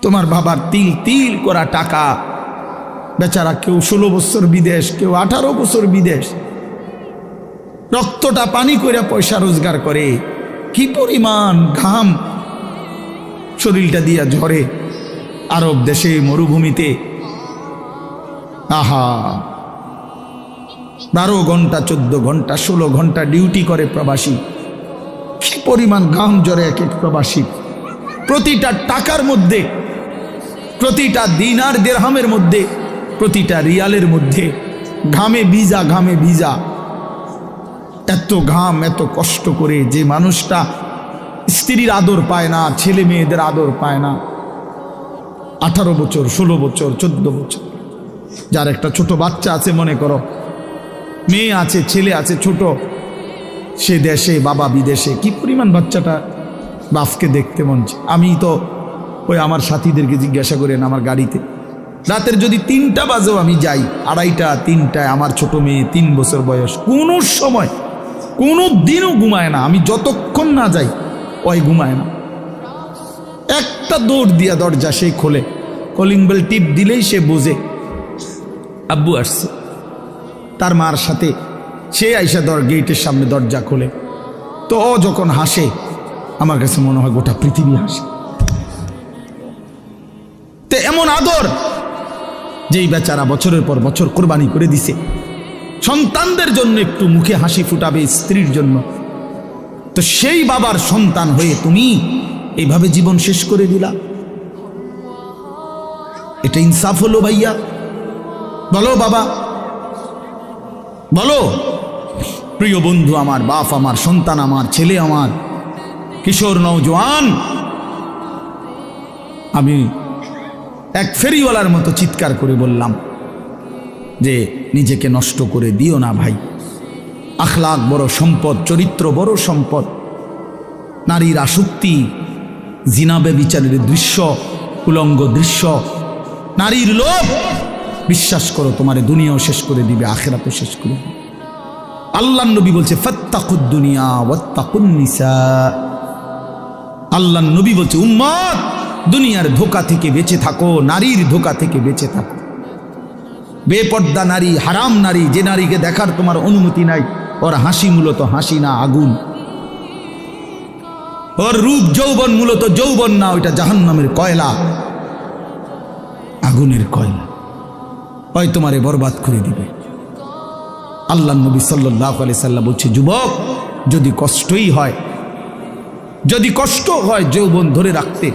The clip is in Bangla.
তোমার বাবার তিল তিল করা টাকা, বেচারা কেউ 16 বছর বিদেশ, কেউ 18 বছর বিদেশ, রক্তটা পানি করে পয়সা রোজগার করে, কি পরিমাণ ঘাম শরীরটা দিয়া ঝরে আরব দেশে মরুভূমিতে। আহা, 12 ঘন্টা 14 ঘন্টা 16 ঘন্টা ডিউটি করে প্রবাসী, কি পরিমাণ ঘাম ঝরে এক এক প্রবাসী। প্রতিটা টাকার মধ্যে, প্রতিটা দিনার দিরহামের মধ্যে, প্রতিটা রিয়ালের মধ্যে ঘামে ভিজা, ঘামে ভিজা। এত ঘাম, এত কষ্ট করে যে মানুষটা স্ত্রীর আদর পায় না, ছেলে মেয়েদের আদর পায় না, 18 বছর 16 বছর 14 বছর, যার একটা ছোট বাচ্চা আছে, মনে করো মেয়ে আছে, ছেলে আছে ছোট, সে দেশে বাবা বিদেশে, কি পরিমাণ বাচ্চাটা বাপকে দেখতে মন চায়। আমি তো ওই আমার সাথীদেরকে জিজ্ঞাসা করেন, আমার গাড়িতে রাতের যদি 3টা বাজেও আমি যাই, 2:30 3টায় আমার ছোট মেয়ে 3 বছর বয়স, কোনো সময় কোনো দিনও ঘুমায় না। আমি যতক্ষণ না যাই ওই ঘুমায় না। একটা দৌড় দিয়া দরজা সে খোলে, কলিং বেল টিপ দিলেই সে বোঝে আব্বু আসছে। তার মার সাথে সে আইসা গেটের সামনে দরজা খোলে, তো ও যখন হাসে আমার কাছে মনে হয় গোটা পৃথিবী হাসে। তো এমন আদর, যেই বেচারা বছরের পর বছর কোরবানি করে দিছে সন্তানদের জন্য, একটু মুখে হাসি ফুটাবে স্ত্রীর জন্য, তো সেই বাবার সন্তান হয়ে তুমি এইভাবে জীবন শেষ করে দিলা। এটা ইনসাফ হলো ভাইয়া? বলো বাবা, বলো। প্রিয় বন্ধু আমার, বাপ আমার, সন্তান আমার, ছেলে আমার, কিশোর নওজোয়ান, আমি এক ফেরিওয়ালার মতো চিৎকার করে বললাম যে নিজেকে নষ্ট করে দিও না ভাই। আখলাক বড় সম্পদ, চরিত্র বড় সম্পদ। নারীর আসক্তি, জিনা ব্যভিচারের দৃশ্য, উলঙ্গ দৃশ্য, নারীর লোভ, বিশ্বাস করো তোমার দুনিয়াও শেষ করে দিবে, আখিরাতও শেষ করে দিবে। আল্লাহর নবী বলছে ফাত্তাকুদ দুনিয়া ওয়াত্তাকুন নিসা। আল্লাহর নবী বলছে উম্মত, দুনিয়ার ধোঁকা থেকে বেঁচে থাকো, নারীর ধোঁকা থেকে বেঁচে থাকো। বেপর্দা নারী, হারাম নারী, যে নারীকে দেখার তোমার অনুমতি নাই, ওর হাসি মূলত হাসি না, আগুন। ওর রূপ যৌবন মূলত যৌবন না, ওইটা জাহান্নামের কয়লা, আগুনের কয়লা, ওই তোমারে বরবাদ করে দিবে। আল্লাহ নবী সাল্লাল্লাহু আলাইহি সাল্লাম বলছে যুবক, যদি কষ্টই হয়, যদি কষ্ট হয় যৌবন ধরে রাখতে,